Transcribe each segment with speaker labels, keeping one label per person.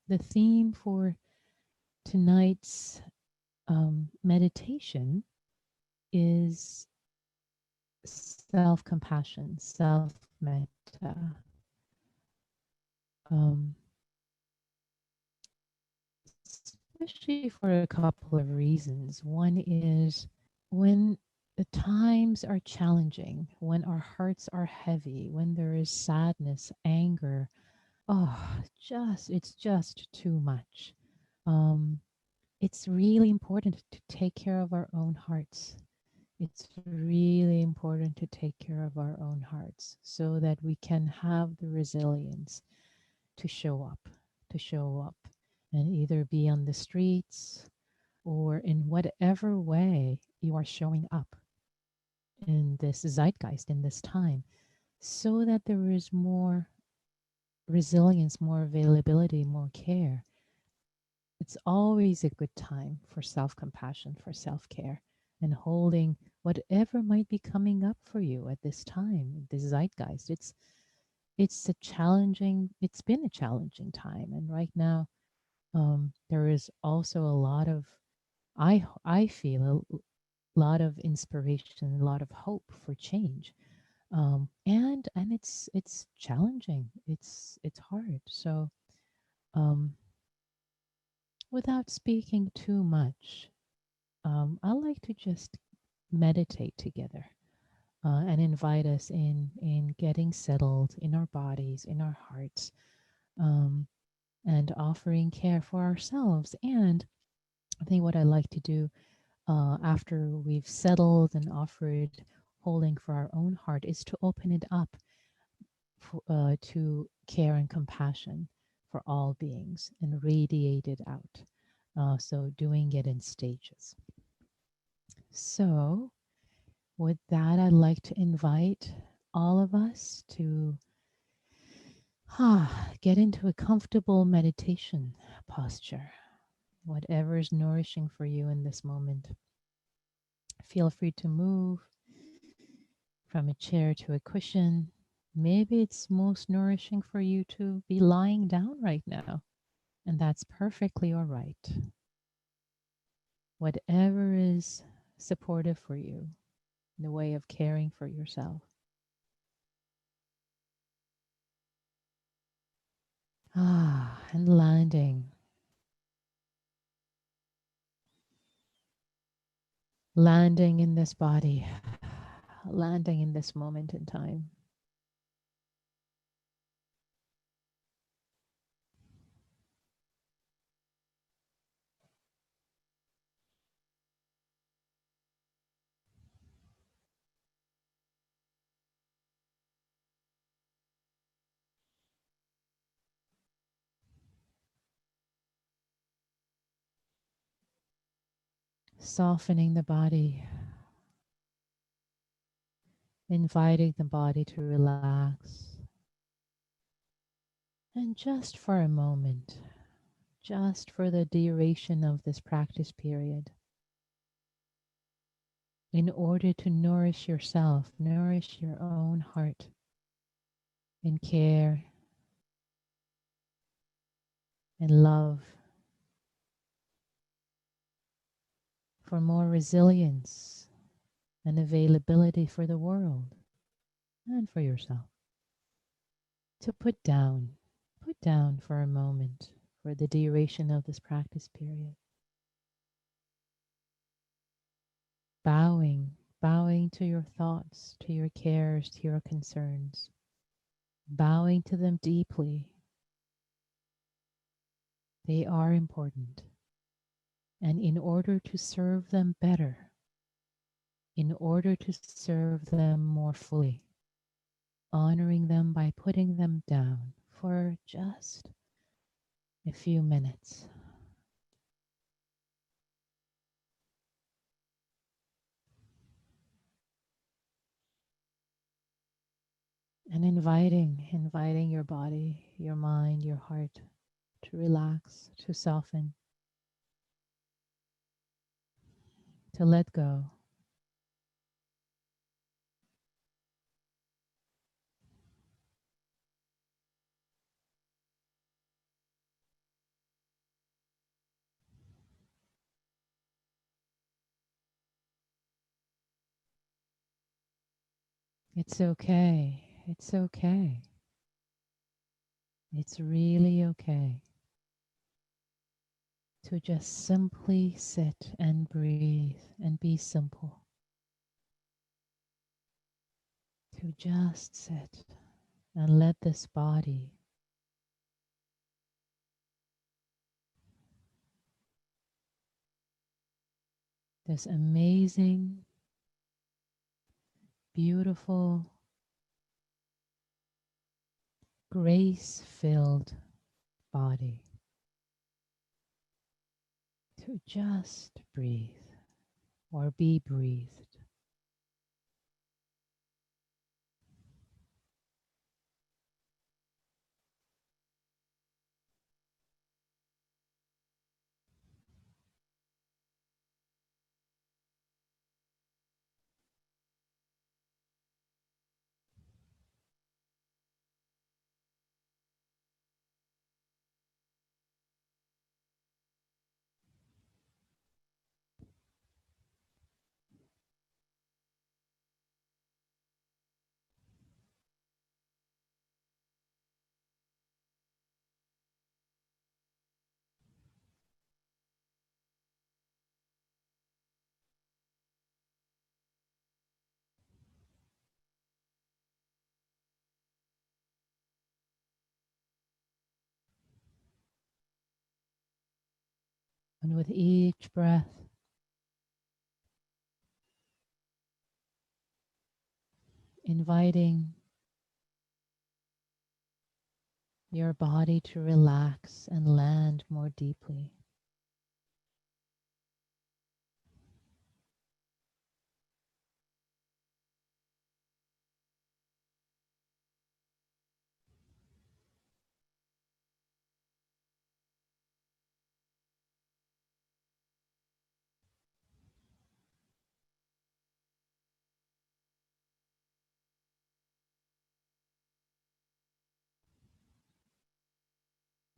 Speaker 1: The theme for tonight's meditation is self-compassion, self-metta. Um, Especially for a couple of reasons. One is when the times are challenging, when our hearts are heavy, when there is sadness, anger, oh, it's just too much. Um, it's really important to take care of our own hearts. It's really important to take care of our own hearts so that we can have the resilience to show up, to show up and either be on the streets or in whatever way you are showing up in this zeitgeist, in this time, so that there is more resilience, more availability, more care. It's always a good time for self compassion, for self care, and holding whatever might be coming up for you at this time, this zeitgeist. It's been a challenging time. And right now, there is also a lot of, I feel a lot of inspiration, a lot of hope for change. And it's challenging. It's hard. So um, without speaking too much, I like to just meditate together and invite us in getting settled in our bodies, in our hearts, um, and offering care for ourselves. And I think what I like to do after we've settled and offered holding for our own heart is to open it up to care and compassion for all beings and radiate it out. So doing it in stages. So with that, I'd like to invite all of us to get into a comfortable meditation posture, whatever is nourishing for you in this moment. Feel free to move from a chair to a cushion. Maybe it's most nourishing for you to be lying down right now, and that's perfectly all right. Whatever is supportive for you in the way of caring for yourself. And landing in this body, landing in this moment in time. Softening the body, inviting the body to relax. And just for a moment, just for the duration of this practice period, in order to nourish yourself, nourish your own heart in care and love, for more resilience and availability for the world and for yourself. To put down for a moment for the duration of this practice period. Bowing to your thoughts, to your cares, to your concerns, bowing to them deeply. They are important. And in order to serve them better, in order to serve them more fully, honoring them by putting them down for just a few minutes. And inviting your body, your mind, your heart to relax, to soften, to let go. It's okay. It's okay. It's really okay to just simply sit and breathe and be simple. To just sit and let this body, this amazing, beautiful, grace filled body, to just breathe or be breathed. And with each breath, inviting your body to relax and land more deeply.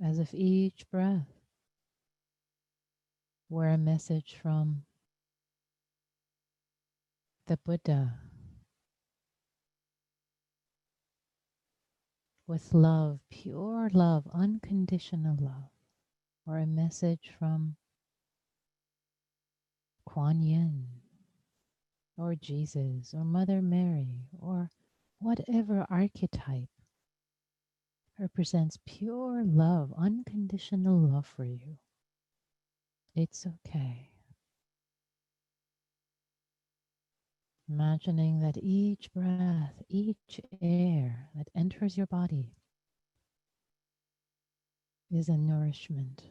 Speaker 1: As if each breath were a message from the Buddha with love, pure love, unconditional love, or a message from Kuan Yin, or Jesus, or Mother Mary, or whatever archetype represents pure love, unconditional love for you. It's okay. Imagining that each breath, each air that enters your body is a nourishment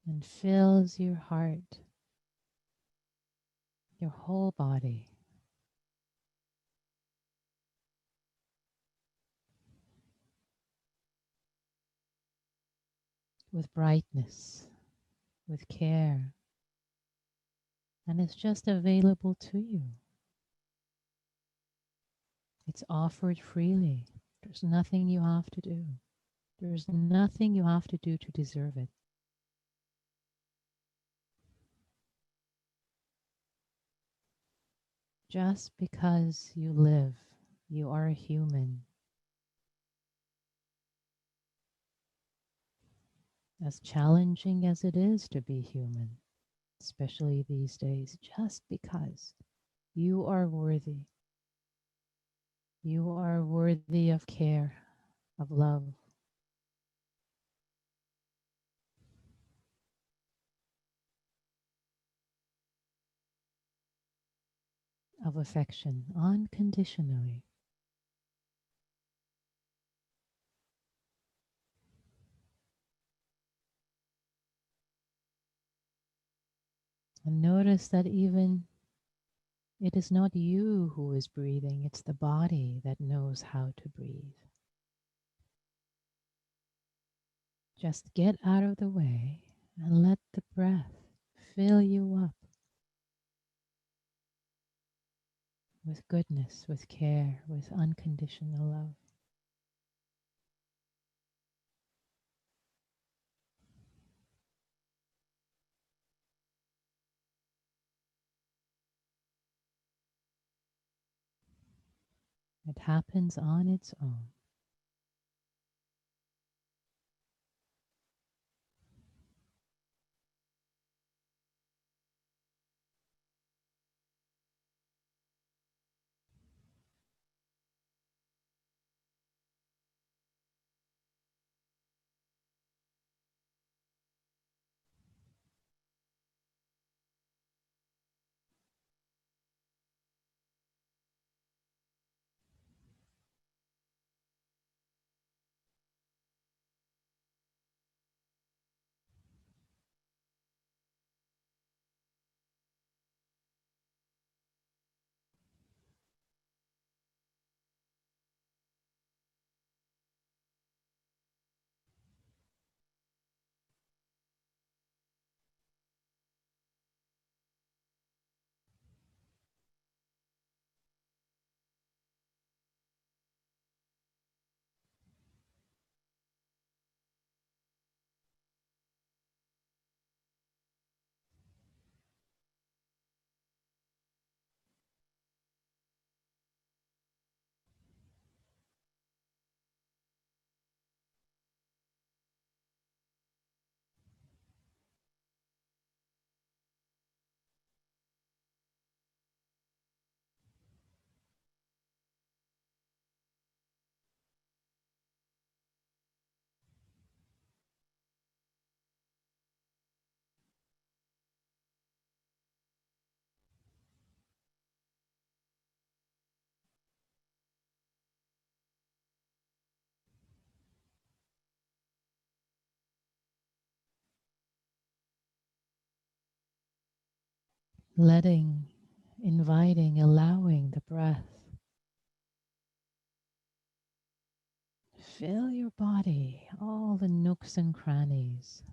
Speaker 1: and fills your heart, your whole body with brightness, with care, and it's just available to you. It's offered freely. There's nothing you have to do. There's nothing you have to do to deserve it. Just because you live, you are a human. As challenging as it is to be human, especially these days, just because you are worthy. You are worthy of care, of love, of affection, unconditionally. And notice that even it is not you who is breathing, it's the body that knows how to breathe. Just get out of the way and let the breath fill you up with goodness, with care, with unconditional love. It happens on its own. Letting, inviting, allowing the breath. Fill your body, all the nooks and crannies,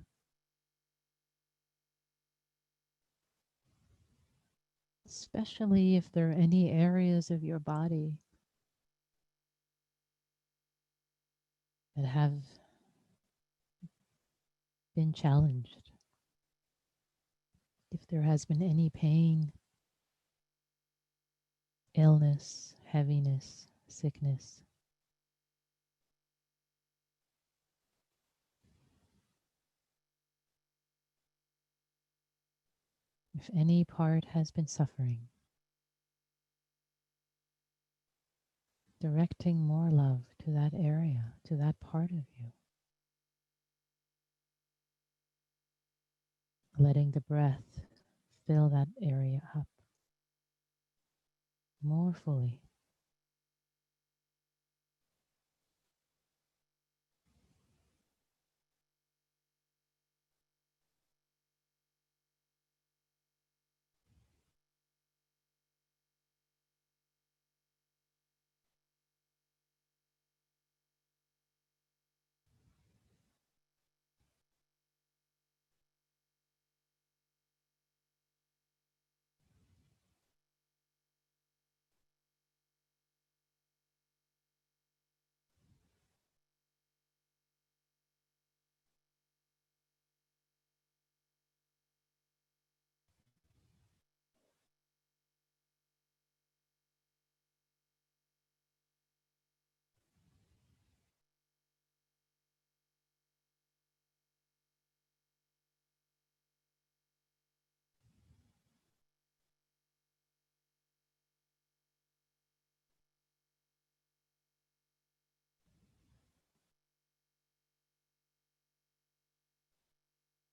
Speaker 1: especially if there are any areas of your body that have been challenged. If there has been any pain, illness, heaviness, sickness, if any part has been suffering, directing more love to that area, to that part of you, letting the breath fill that area up more fully.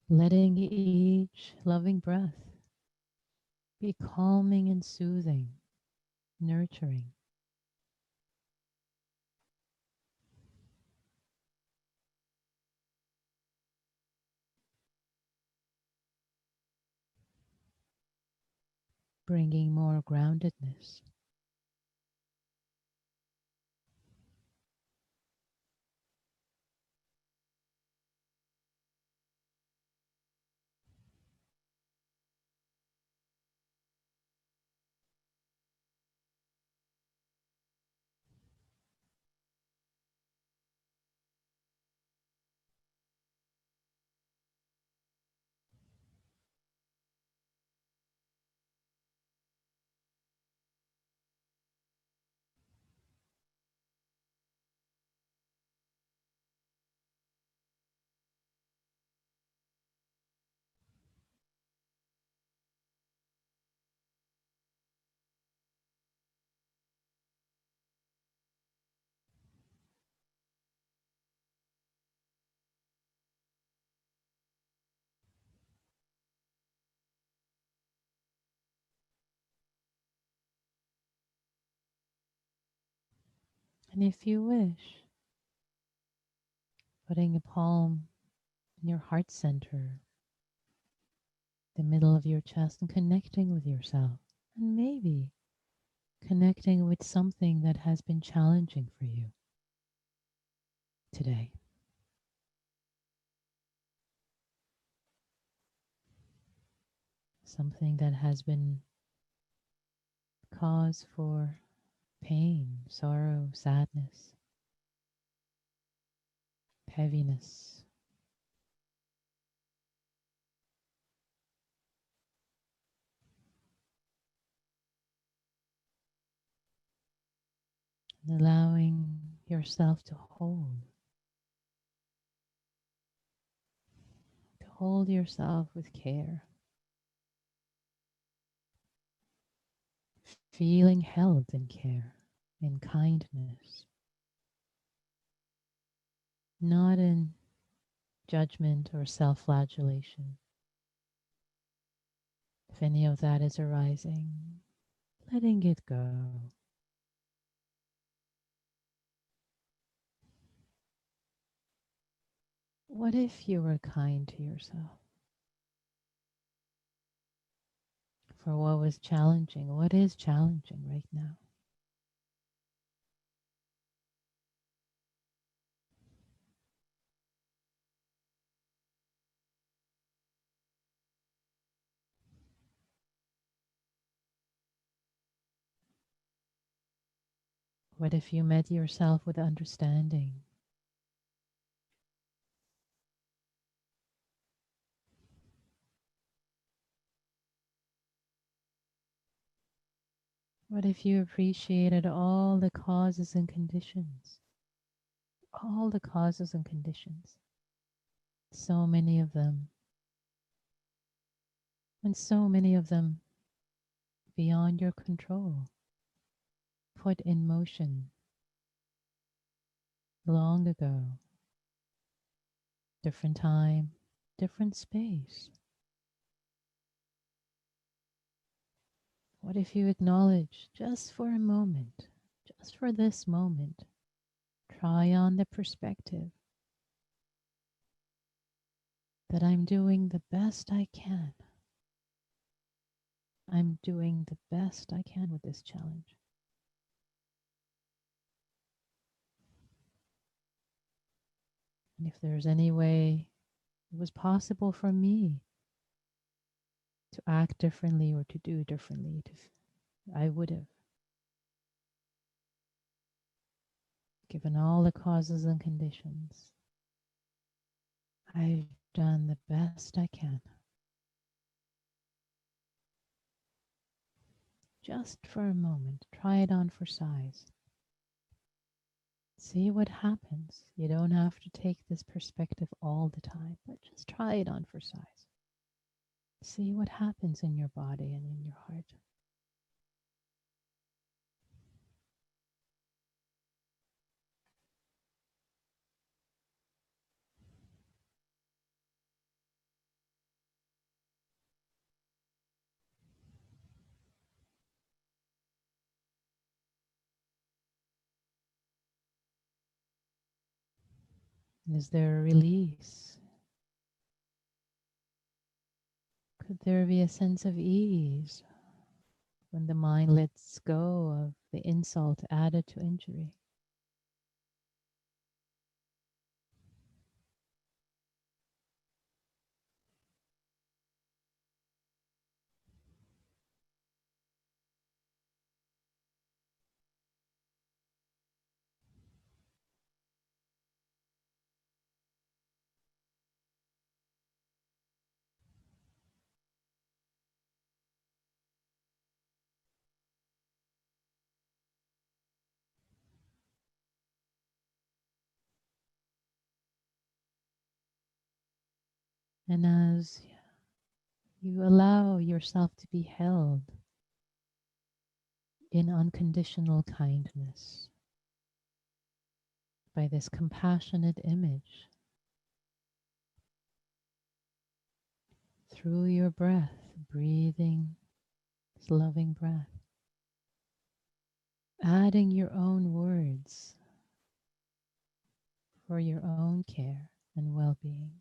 Speaker 1: Letting each loving breath be calming and soothing, nurturing, bringing more groundedness. And if you wish, putting a palm in your heart center, the middle of your chest, and connecting with yourself. And maybe connecting with something that has been challenging for you today. Something that has been cause for pain, sorrow, sadness, heaviness. And allowing yourself to hold yourself with care, feeling held in care, in kindness, not in judgment or self flagellation. If any of that is arising, letting it go. What if you were kind to yourself for what was challenging? What is challenging right now? What if you met yourself with understanding? What if you appreciated all the causes and conditions? All the causes and conditions. So many of them. And so many of them beyond your control. Put in motion long ago. Different time, different space. What if you acknowledge just for a moment, just for this moment, try on the perspective that I'm doing the best I can. I'm doing the best I can with this challenge. And if there's any way it was possible for me to act differently or to do differently, I would have, given all the causes and conditions. I've done the best I can. Just for a moment, try it on for size. See what happens. You don't have to take this perspective all the time, but just try it on for size. See what happens in your body and in your heart. Is there a release? Could there be a sense of ease when the mind lets go of the insult added to injury? And as you allow yourself to be held in unconditional kindness by this compassionate image through your breath, breathing this loving breath, adding your own words for your own care and well being.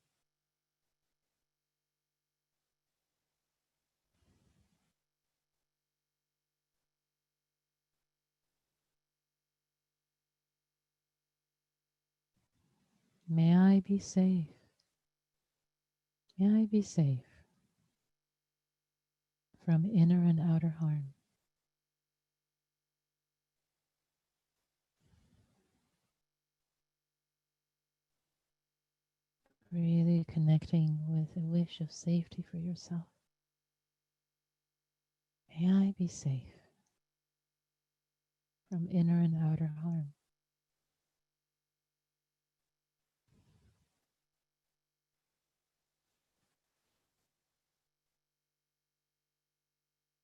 Speaker 1: May I be safe. May I be safe from inner and outer harm. Really connecting with a wish of safety for yourself. May I be safe from inner and outer harm.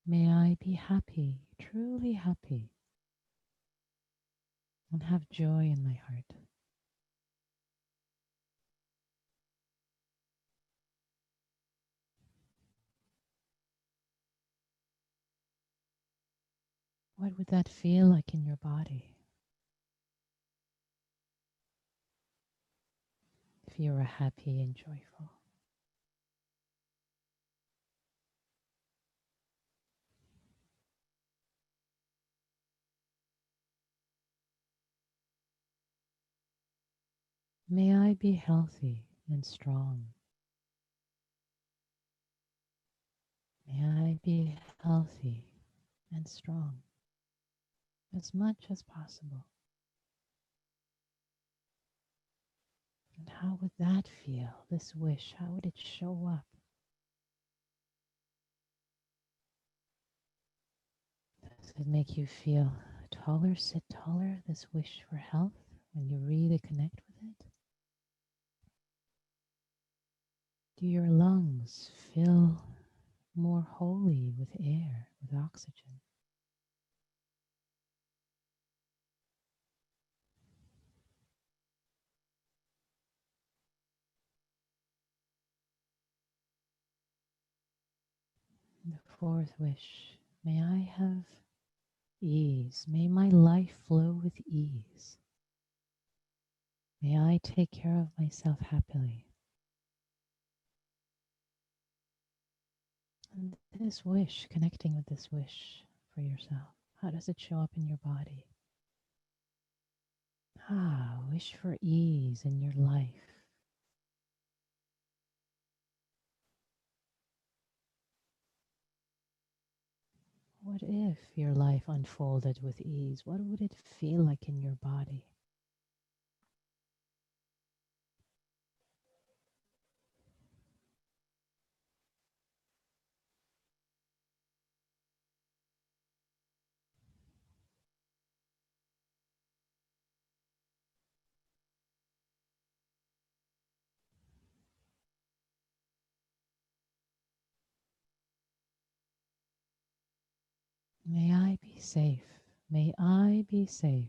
Speaker 1: May I be happy, truly happy, and have joy in my heart. What would that feel like in your body if you were happy and joyful? May I be healthy and strong. May I be healthy and strong as much as possible. And how would that feel, this wish? How would it show up? Does it make you feel taller, sit taller, this wish for health, when you really connect with it? Do your lungs fill more wholly with air, with oxygen? And the fourth wish, may I have ease. May my life flow with ease. May I take care of myself happily. And this wish, connecting with this wish for yourself, how does it show up in your body? Wish for ease in your life. What if your life unfolded with ease? What would it feel like in your body? May I be safe. May I be safe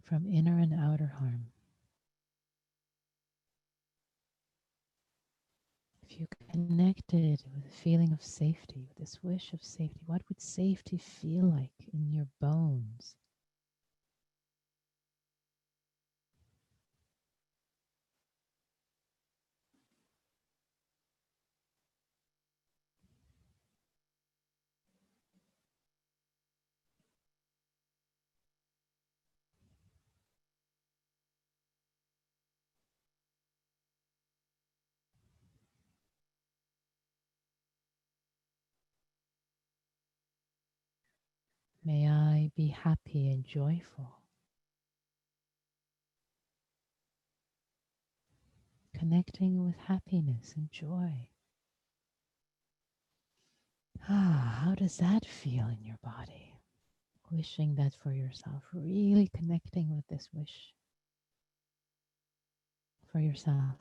Speaker 1: from inner and outer harm. If you connected with a feeling of safety, with this wish of safety, what would safety feel like in your bones? May I be happy and joyful, connecting with happiness and joy. How does that feel in your body? Wishing that for yourself, really connecting with this wish for yourself.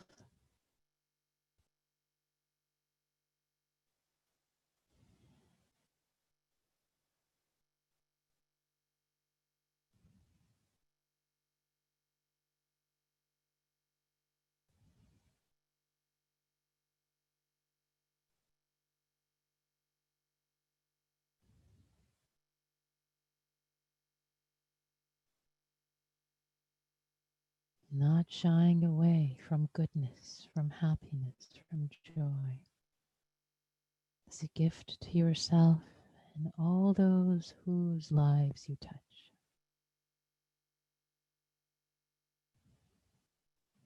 Speaker 1: not shying away from goodness, from happiness, from joy, as a gift to yourself and all those whose lives you touch.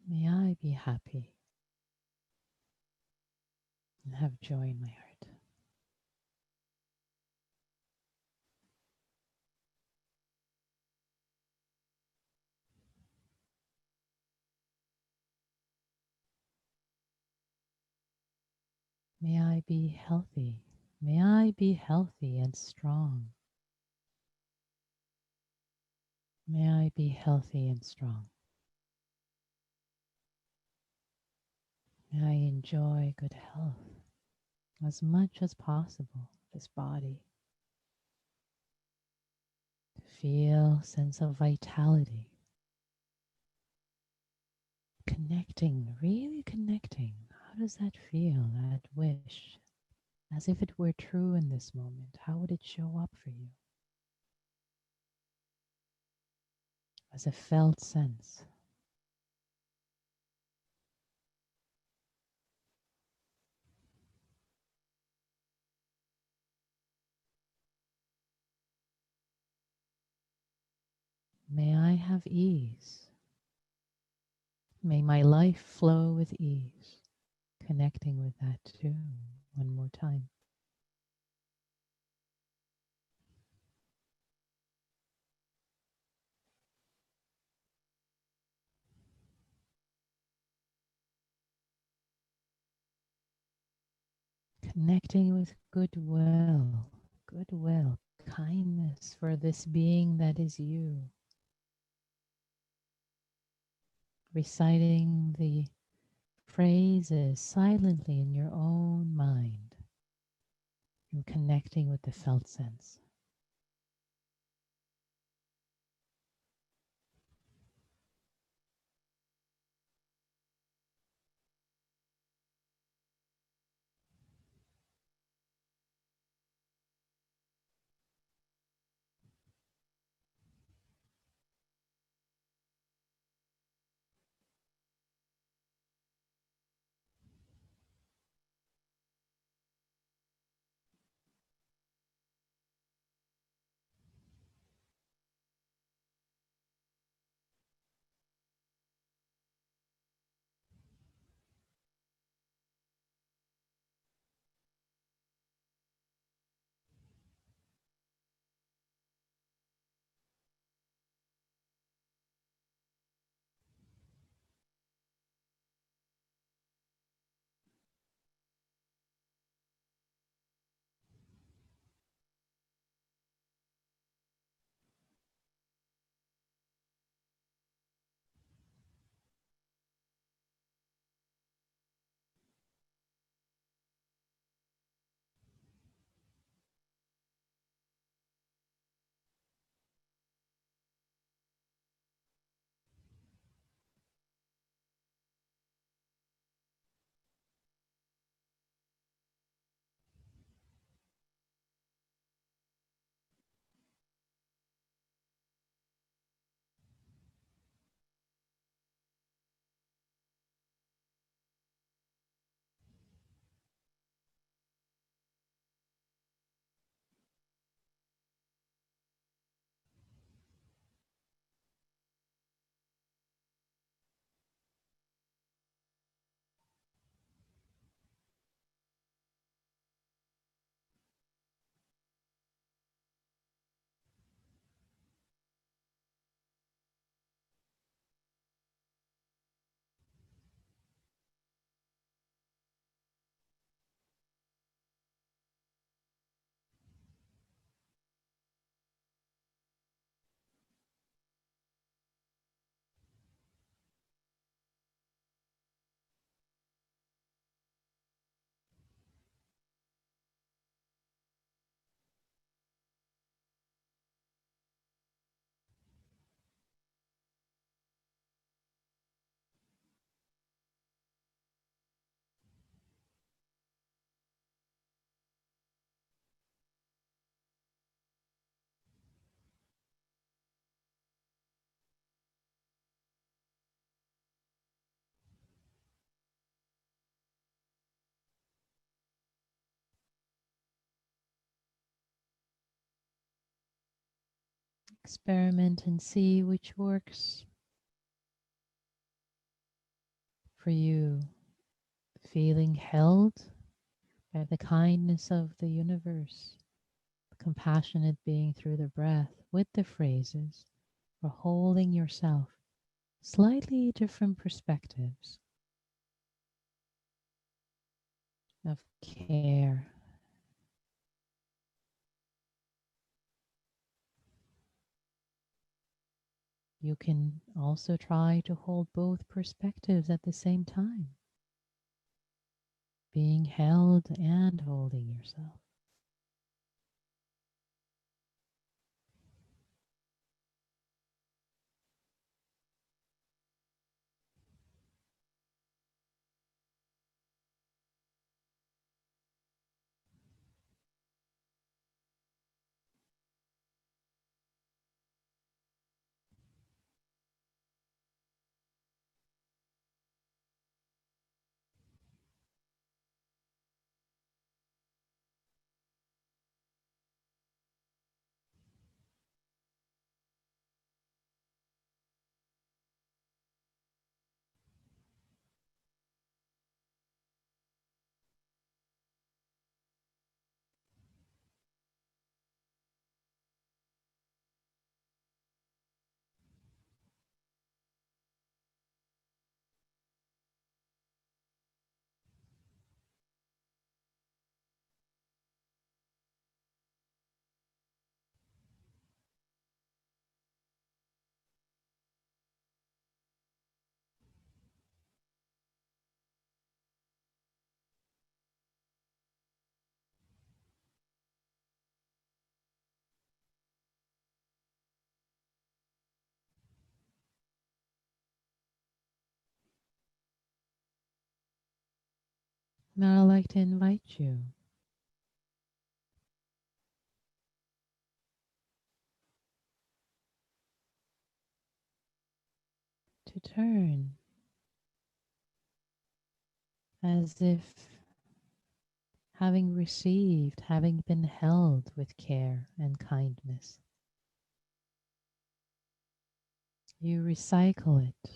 Speaker 1: May I be happy and have joy in my heart. May I be healthy. May I be healthy and strong. May I be healthy and strong. May I enjoy good health as much as possible. This body. Feel sense of vitality. Connecting, really connecting. How does that feel, that wish? As if it were true in this moment, how would it show up for you? As a felt sense. May I have ease. May my life flow with ease. Connecting with that too, one more time. Connecting with goodwill, kindness for this being that is you. Reciting the phrases silently in your own mind and connecting with the felt sense. Experiment and see which works for you. Feeling held by the kindness of the universe, the compassionate being through the breath with the phrases, or holding yourself. Slightly different perspectives of care. You can also try to hold both perspectives at the same time, being held and holding yourself. Now I'd like to invite you to turn as if having received, having been held with care and kindness, you recycle it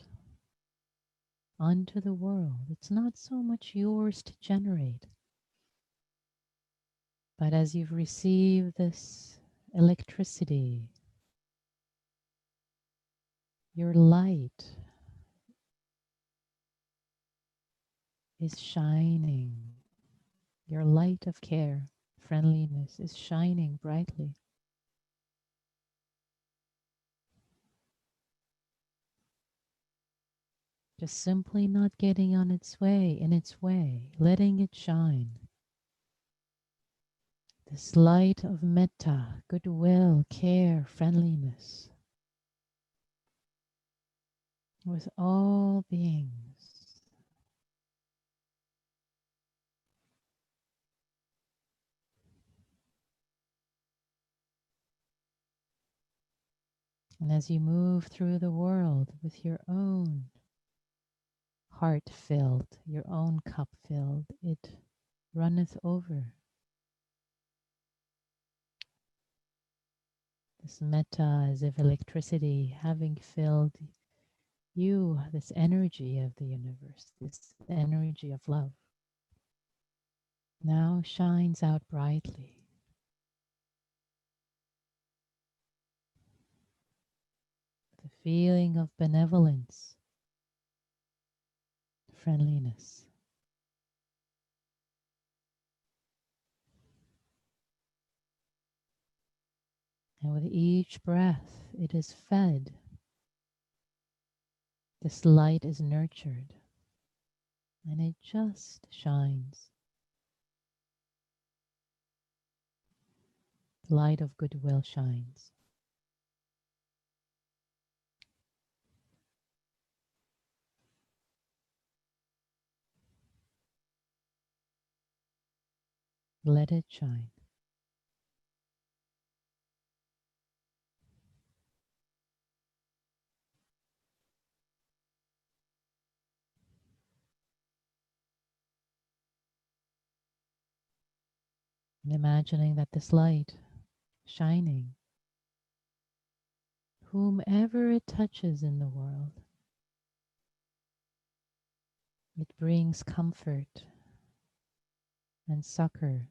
Speaker 1: onto the world. It's not so much yours to generate, but as you've received this electricity, your light is shining. Your light of care, friendliness is shining brightly. Just simply not getting on its way, in its way, letting it shine. This light of metta, goodwill, care, friendliness with all beings. And as you move through the world with your own heart filled, your own cup filled, it runneth over. This metta as if electricity having filled you, this energy of the universe, this energy of love, now shines out brightly. The feeling of benevolence, friendliness. And with each breath, it is fed. This light is nurtured, and it just shines. The light of goodwill shines. Let it shine. And imagining that this light shining Whomever it touches in the world, it brings comfort and succor.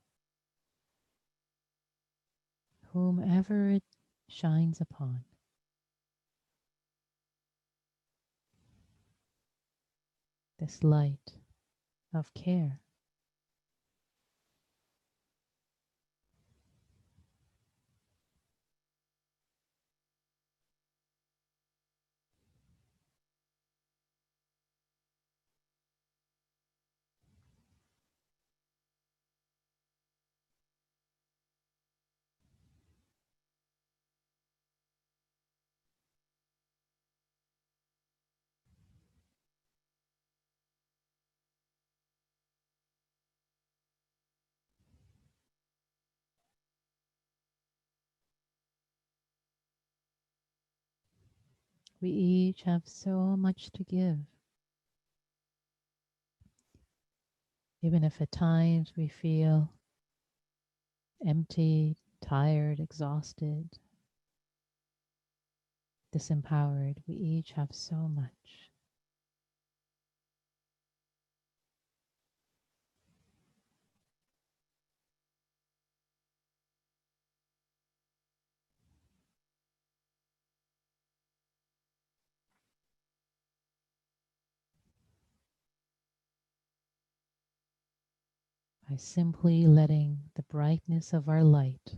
Speaker 1: Whomever it shines upon, this light of care. We each have so much to give, even if at times we feel empty, tired, exhausted, disempowered. We each have so much. By simply letting the brightness of our light,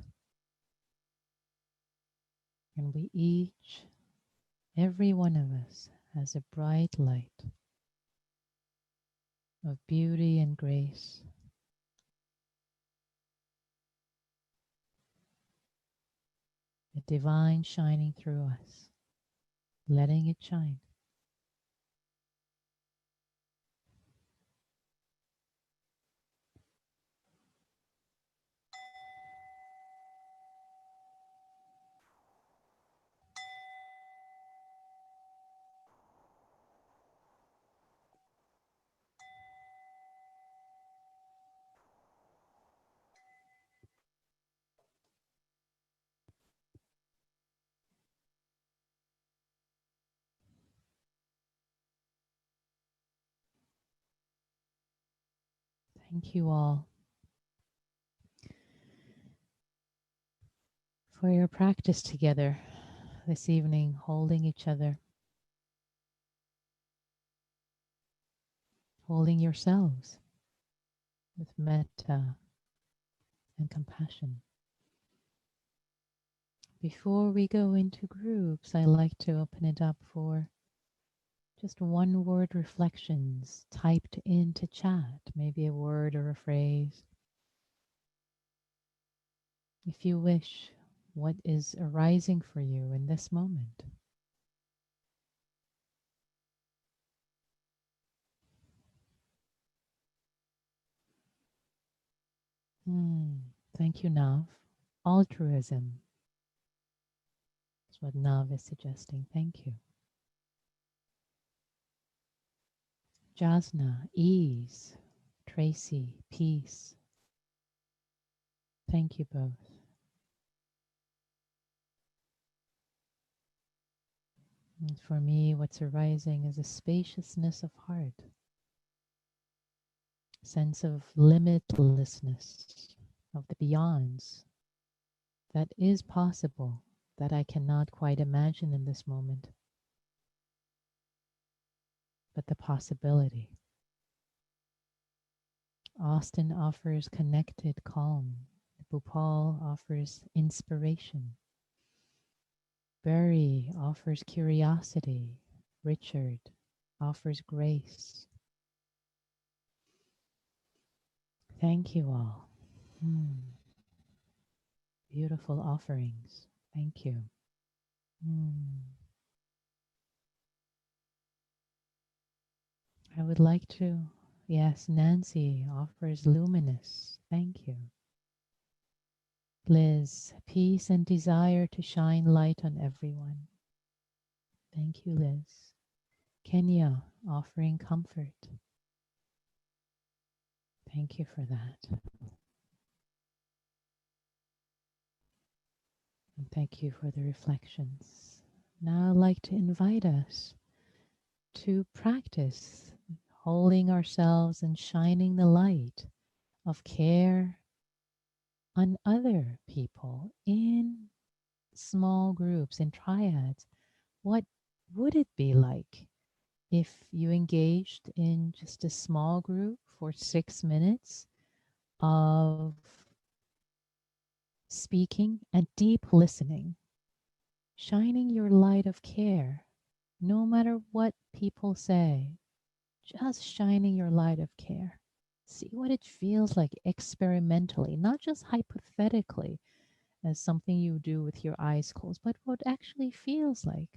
Speaker 1: and we each, every one of us, has a bright light of beauty and grace, a divine shining through us, letting it shine. Thank you all for your practice together this evening, holding each other, holding yourselves with metta and compassion. Before we go into groups, I like to open it up for just one word reflections typed into chat, maybe a word or a phrase. If you wish, what is arising for you in this moment? Thank you, Nav. Altruism is what Nav is suggesting. Thank you. Jasna, ease. Tracy, peace. Thank you both. And for me, what's arising is a spaciousness of heart, sense of limitlessness, of the beyonds that is possible, that I cannot quite imagine in this moment, but the possibility. Austin offers connected calm. Bhupal offers inspiration. Barry offers curiosity. Richard offers grace. Thank you all. Beautiful offerings. Thank you. I would like to, yes, Nancy offers luminous. Thank you. Liz, peace and desire to shine light on everyone. Thank you, Liz. Kenya offering comfort. Thank you for that. And thank you for the reflections. Now I'd like to invite us to practice holding ourselves and shining the light of care on other people in small groups, in triads. What would it be like if you engaged in just a small group for 6 minutes of speaking and deep listening, shining your light of care, no matter what people say, just shining your light of care. See what it feels like experimentally, not just hypothetically as something you do with your eyes closed, but what actually feels like,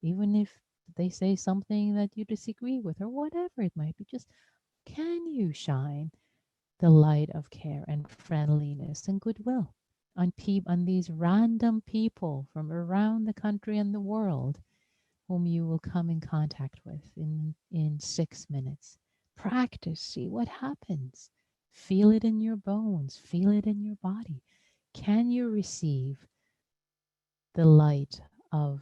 Speaker 1: even if they say something that you disagree with or whatever it might be, just can you shine the light of care and friendliness and goodwill on these random people from around the country and the world whom you will come in contact with in 6 minutes. Practice, see what happens. Feel it in your bones, feel it in your body. Can you receive the light of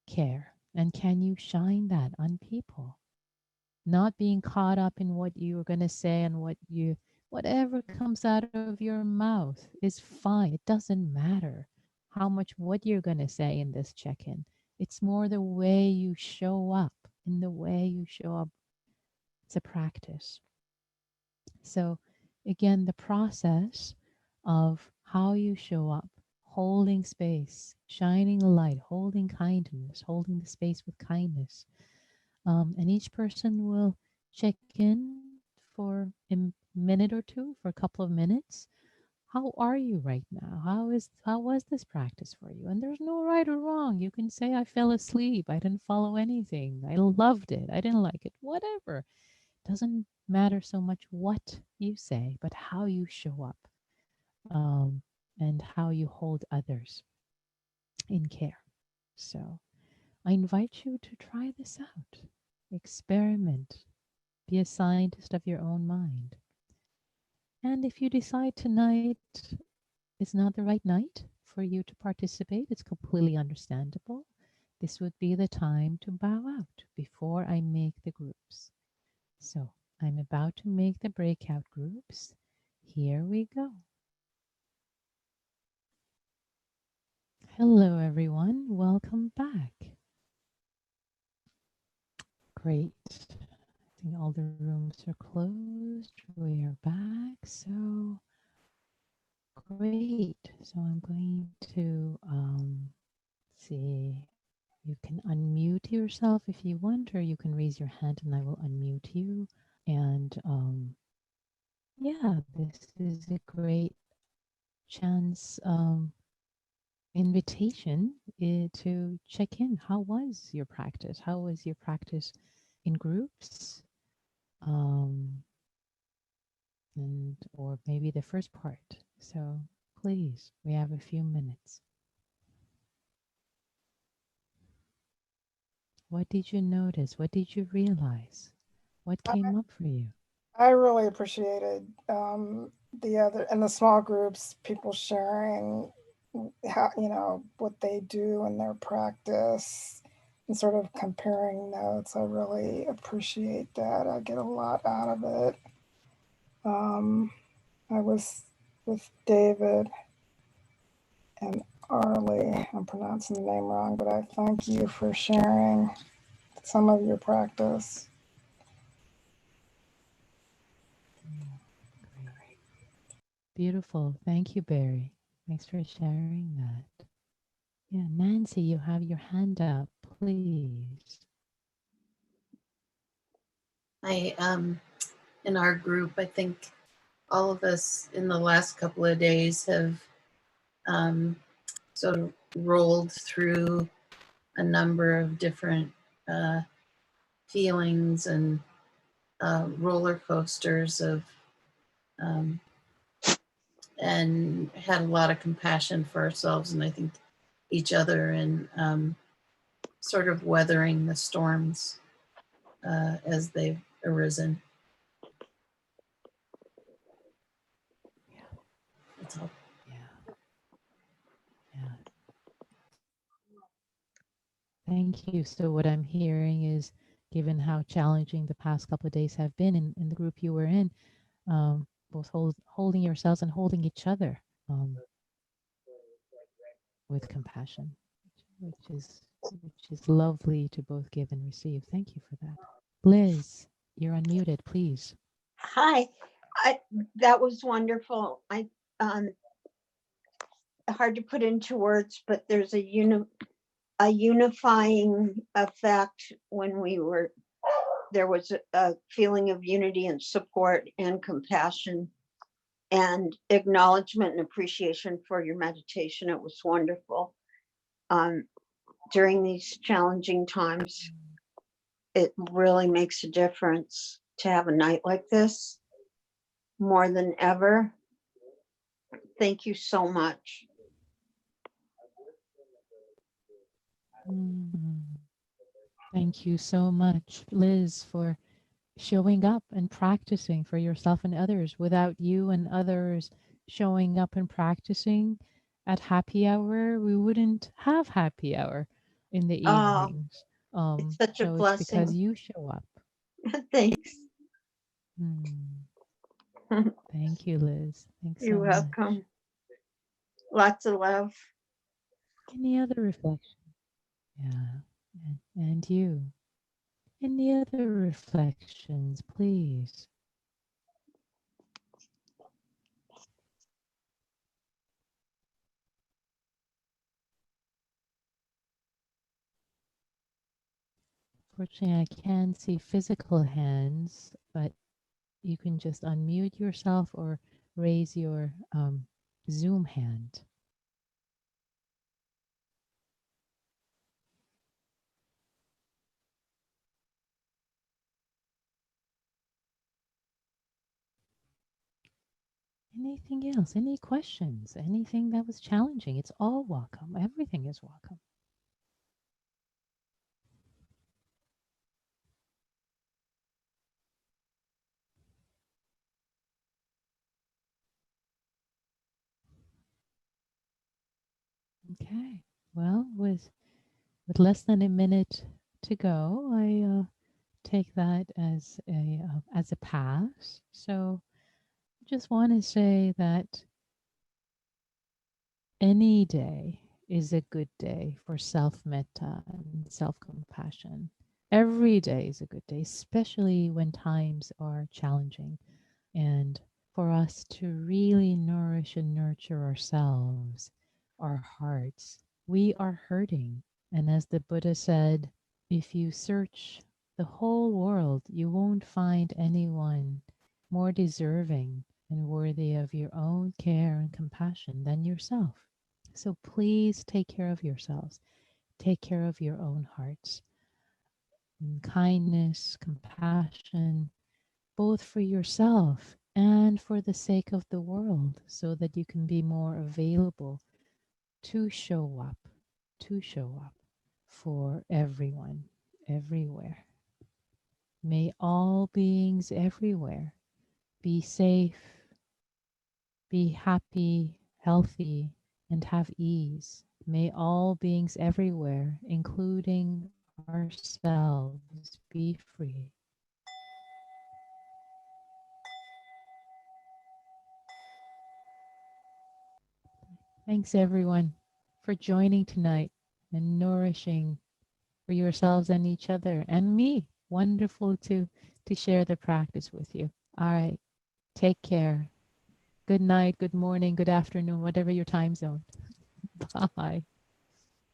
Speaker 1: care? And can you shine that on people? Not being caught up in what you're going to say and whatever comes out of your mouth is fine. It doesn't matter what you're going to say in this check-in. It's more the way you show up. In the way you show up, it's a practice. So again, the process of how you show up, holding space, shining the light, holding kindness, holding the space with kindness. And each person will check in for a minute or two, for a couple of minutes. How are you right now? How was this practice for you? And there's no right or wrong. You can say I fell asleep, I didn't follow anything, I loved it, I didn't like it, whatever. Doesn't matter so much what you say, but how you show up, and how you hold others in care. So I invite you to try this out. Experiment. Be a scientist of your own mind. And if you decide tonight is not the right night for you to participate, it's completely understandable. This would be the time to bow out before I make the groups. So I'm about to make the breakout groups. Here we go. Hello, everyone. Welcome back. Great. I think all the rooms are closed. We are back. So great. So I'm going to see. You can unmute yourself if you want, or you can raise your hand and I will unmute you. And yeah, this is a great chance, invitation to check in. How was your practice? How was your practice in groups? And or maybe the first part. So please, we have a few minutes. What did you notice? What did you realize? What came up for you?
Speaker 2: I really appreciated in the small groups, people sharing how, what they do in their practice and sort of comparing notes. I really appreciate that. I get a lot out of it. I was with David and Arlie. I'm pronouncing the name wrong, but I thank you for sharing some of your practice.
Speaker 1: Great. Beautiful. Thank you, Barry. Thanks for sharing that. Yeah, Nancy, you have your hand up, please.
Speaker 3: In our group, I think all of us in the last couple of days have sort of rolled through a number of different feelings and roller coasters of and had a lot of compassion for ourselves and I think each other and sort of weathering the storms as they've arisen.
Speaker 1: Yeah.
Speaker 3: That's all.
Speaker 1: Yeah. Yeah. Thank you. So what I'm hearing is, given how challenging the past couple of days have been in the group you were in, both holding yourselves and holding each other um, with compassion, which is lovely to both give and receive. Thank you for that. Liz, you're unmuted, please.
Speaker 4: Hi, that was wonderful. Um, hard to put into words, but there's a unifying effect when there was a feeling of unity and support and compassion and acknowledgement and appreciation for your meditation. It was wonderful. During these challenging times, it really makes a difference to have a night like this more than ever. Thank you so much.
Speaker 1: Thank you so much, Liz, for showing up and practicing for yourself and others. Without you and others showing up and practicing at happy hour, we wouldn't have happy hour in the evenings.
Speaker 4: It's such a
Speaker 1: So it's because
Speaker 4: blessing.
Speaker 1: you show up.
Speaker 4: Thanks.
Speaker 1: Thank you, Liz. Thanks so
Speaker 4: You're
Speaker 1: much.
Speaker 4: welcome. Lots of love.
Speaker 1: Any other reflection? Yeah, and you. Any other reflections, please? Fortunately, I can see physical hands, but you can just unmute yourself or raise your Zoom hand. Anything else? Any questions? Anything that was challenging? It's all welcome. Everything is welcome. Okay. Well, with less than a minute to go, I take that as a pass. So, just want to say that any day is a good day for self-metta and self-compassion. Every day is a good day, especially when times are challenging. And for us to really nourish and nurture ourselves, our hearts, we are hurting. And as the Buddha said, if you search the whole world, you won't find anyone more deserving and worthy of your own care and compassion than yourself. So please take care of yourselves. Take care of your own hearts. And kindness, compassion, both for yourself and for the sake of the world, so that you can be more available to show up for everyone, everywhere. May all beings everywhere be safe, be happy, healthy, and have ease. May all beings everywhere, including ourselves, be free. Thanks, everyone, for joining tonight and nourishing for yourselves and each other and me. Wonderful to share the practice with you. All right. Take care. Good night, good morning, good afternoon, whatever your time zone. Bye.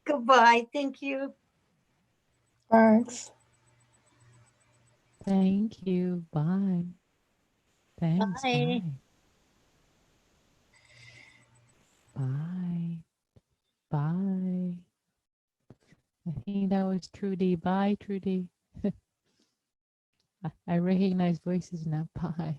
Speaker 4: Goodbye. Thank you.
Speaker 2: Thanks.
Speaker 1: Thank you. Bye. Thanks.
Speaker 4: Bye.
Speaker 1: Bye. Bye. Bye. I think that was Trudy. Bye, Trudy. I recognize voices now. Bye.